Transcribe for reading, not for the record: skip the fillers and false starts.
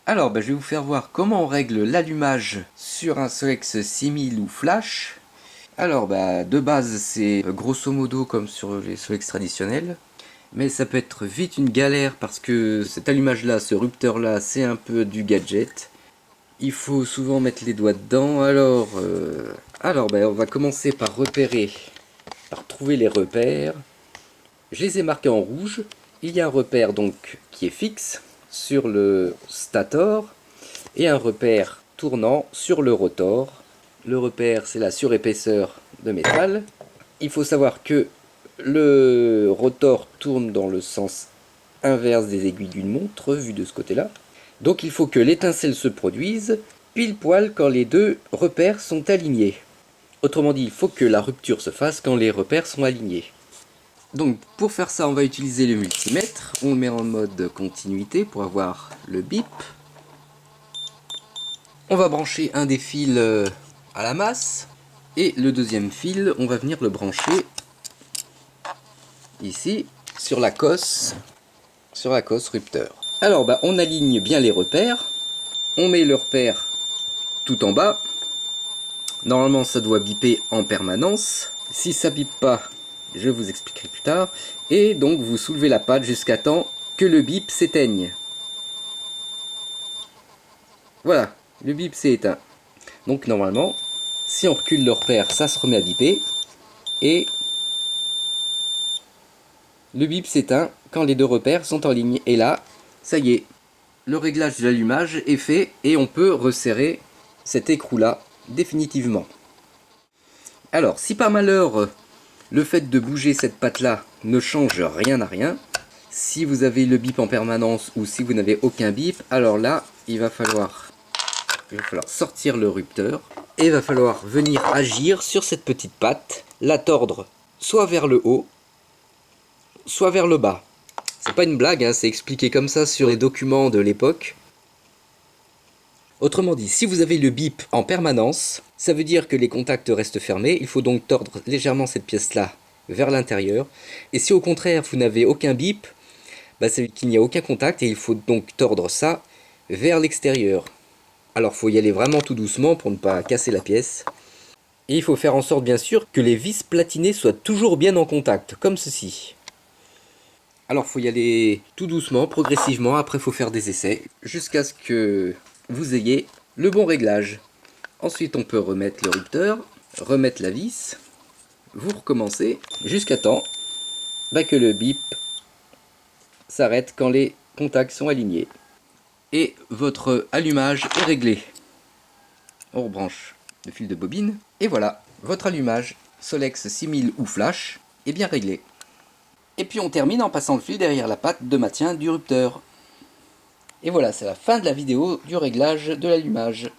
Alors, je vais vous faire voir comment on règle l'allumage sur un Solex 6000 ou Flash. Alors, de base, c'est grosso modo comme sur les Solex traditionnels. Mais ça peut être vite une galère parce que cet allumage-là, ce rupteur-là, c'est un peu du gadget. Il faut souvent mettre les doigts dedans. Alors, on va commencer par repérer, par trouver les repères. Je les ai marqués en rouge. Il y a un repère donc qui est fixe sur le stator et un repère tournant sur le rotor. Le repère, c'est la surépaisseur de métal. Il faut savoir que le rotor tourne dans le sens inverse des aiguilles d'une montre, vu de ce côté-là. Donc il faut que l'étincelle se produise pile poil quand les deux repères sont alignés. Autrement dit, il faut que la rupture se fasse quand les repères sont alignés. Donc pour faire ça, on va utiliser le multimètre. On le met en mode continuité pour avoir le bip. On va brancher un des fils à la masse. Et le deuxième fil, on va venir le brancher ici sur la cosse rupteur. Alors on aligne bien les repères. On met le repère tout en bas. Normalement ça doit biper en permanence. Si ça bipe pas, je vous expliquerai plus tard. Et donc vous soulevez la patte jusqu'à temps que le bip s'éteigne. Voilà, le bip s'est éteint. Donc normalement, si on recule le repère, ça se remet à biper. Et le bip s'éteint quand les deux repères sont en ligne. Et là, ça y est, le réglage de l'allumage est fait et on peut resserrer cet écrou-là définitivement. Alors, si par malheur, le fait de bouger cette patte-là ne change rien à rien, si vous avez le bip en permanence ou si vous n'avez aucun bip, alors là, il va falloir sortir le rupteur et il va falloir venir agir sur cette petite patte, la tordre soit vers le haut, soit vers le bas. C'est pas une blague, hein, c'est expliqué comme ça sur les documents de l'époque. Autrement dit, si vous avez le bip en permanence, ça veut dire que les contacts restent fermés. Il faut donc tordre légèrement cette pièce-là vers l'intérieur. Et si au contraire vous n'avez aucun bip, ça veut dire qu'il n'y a aucun contact et il faut donc tordre ça vers l'extérieur. Alors il faut y aller vraiment tout doucement pour ne pas casser la pièce. Et il faut faire en sorte bien sûr que les vis platinées soient toujours bien en contact, comme ceci. Alors il faut y aller tout doucement, progressivement, après il faut faire des essais, jusqu'à ce que vous ayez le bon réglage. Ensuite on peut remettre le rupteur, remettre la vis, vous recommencez, jusqu'à temps que le bip s'arrête quand les contacts sont alignés. Et votre allumage est réglé. On rebranche le fil de bobine, et voilà, votre allumage Solex 6000 ou Flash est bien réglé. Et puis on termine en passant le fil derrière la patte de maintien du rupteur. Et voilà, c'est la fin de la vidéo du réglage de l'allumage.